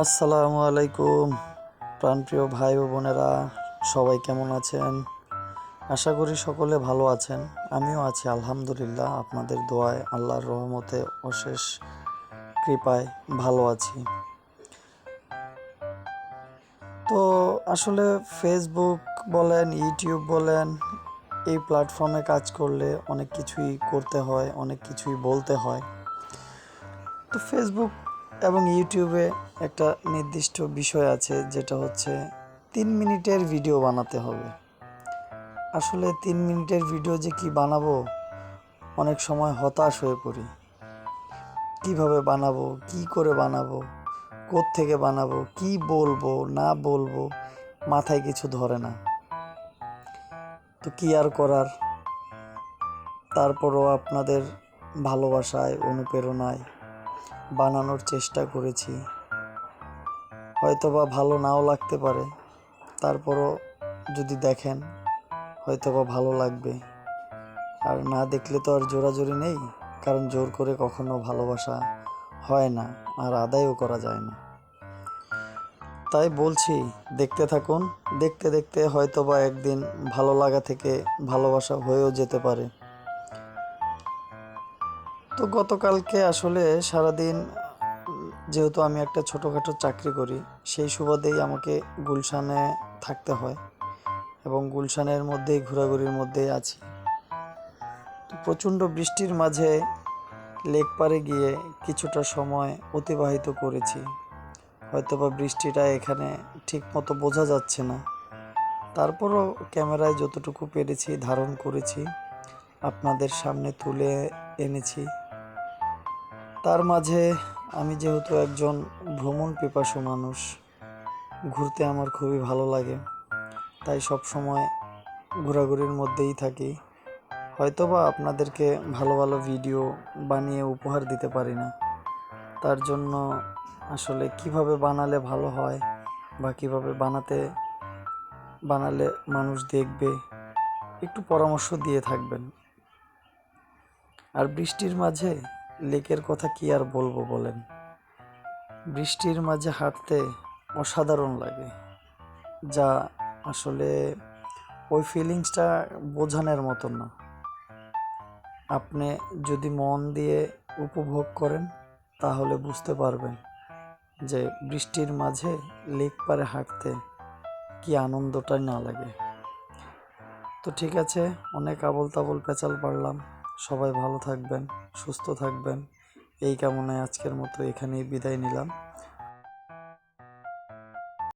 আসসালামু আলাইকুম প্রাণপ্রিয় ভাই ও বোনেরা, সবাই কেমন আছেন? আশা করি সকলে ভালো আছেন। আমিও আছি আলহামদুলিল্লাহ, আপনাদের দোয়ায় আল্লাহর রহমতে অশেষ কৃপায় ভালো আছি। তো আসলে ফেসবুক বলেন, ইউটিউব বলেন, এই প্ল্যাটফর্মে কাজ করলে অনেক কিছুই করতে হয়, অনেক কিছুই বলতে হয়। তো ফেসবুক এবং ইউটিউবে একটা নির্দিষ্ট বিষয় আছে, যেটা হচ্ছে 3 মিনিটের ভিডিও বানাতে হবে। আসলে 3 মিনিটের ভিডিও যে কি বানাবো, অনেক সময় হতাশ হয়ে পড়ি। কিভাবে বানাবো, কি করে বানাবো, কোত্থেকে বানাবো, কি বলবো না বলবো, মাথায় কিছু ধরে না। তো কি আর করার, তারপরও আপনাদের ভালোবাসায়, অনুপ্রেরণায় বানানোর চেষ্টা করেছি। হয়তোবা ভালো নাও লাগতে পারে, তারপরও যদি দেখেন হয়তোবা ভালো লাগবে। আর না দেখলে তো আর জোরাজুরি নেই, কারণ জোর করে কখনো ভালোবাসা হয় না, আর আদায়ও করা যায় না। তাই বলছি, দেখতে থাকুন। দেখতে দেখতে হয়তোবা একদিন ভালো লাগা থেকে ভালোবাসা হয়েও যেতে পারে। তো গতকালকে আসলে সারাদিন, যেহেতু আমি একটা ছোটোখাটো চাকরি করি, সেই সুবাদেই আমাকে গুলশানে থাকতে হয় এবং গুলশানের মধ্যেই ঘোরাঘুরির মধ্যেই আছি। তো প্রচণ্ড বৃষ্টির মাঝে লেক পাড়ে গিয়ে কিছুটা সময় অতিবাহিত করেছি। হয়তোবা বৃষ্টিটা এখানে ঠিক মতো বোঝা যাচ্ছে না, তারপরও ক্যামেরায় যতটুকু পেরেছি ধারণ করেছি, আপনাদের সামনে তুলে এনেছি। তার মাঝে আমি যেহেতু একজন ভ্রমণ পিপাসু মানুষ, ঘুরতে আমার খুবই ভালো লাগে, তাই সব সময় ঘোরাঘুরির মধ্যেই থাকি। হয়তোবা আপনাদেরকে ভালো ভালো ভিডিও বানিয়ে উপহার দিতে পারি না, তার জন্য আসলে কিভাবে বানালে ভালো হয় বা কিভাবে বানালে মানুষ দেখবে, একটু পরামর্শ দিয়ে থাকবেন। আর বৃষ্টির মাঝে লেকের কথা কি আর বলবো বলেন, বৃষ্টির মাঝে হাঁটতে অসাধারণ লাগে, যা আসলে ওই ফিলিংসটা বোঝানোর মতন না। আপনি যদি মন দিয়ে উপভোগ করেন তাহলে বুঝতে পারবেন যে বৃষ্টির মাঝে লেক পাড়ে হাঁটতে কি আনন্দটাই না লাগে। তো ঠিক আছে, অনেক আবল তাবল পেঁচাল পারলাম। সবাই ভালো থাকবেন, সুস্থ থাকবেন, এই কামনায় আজকের মতো এখানেই বিদায় নিলাম।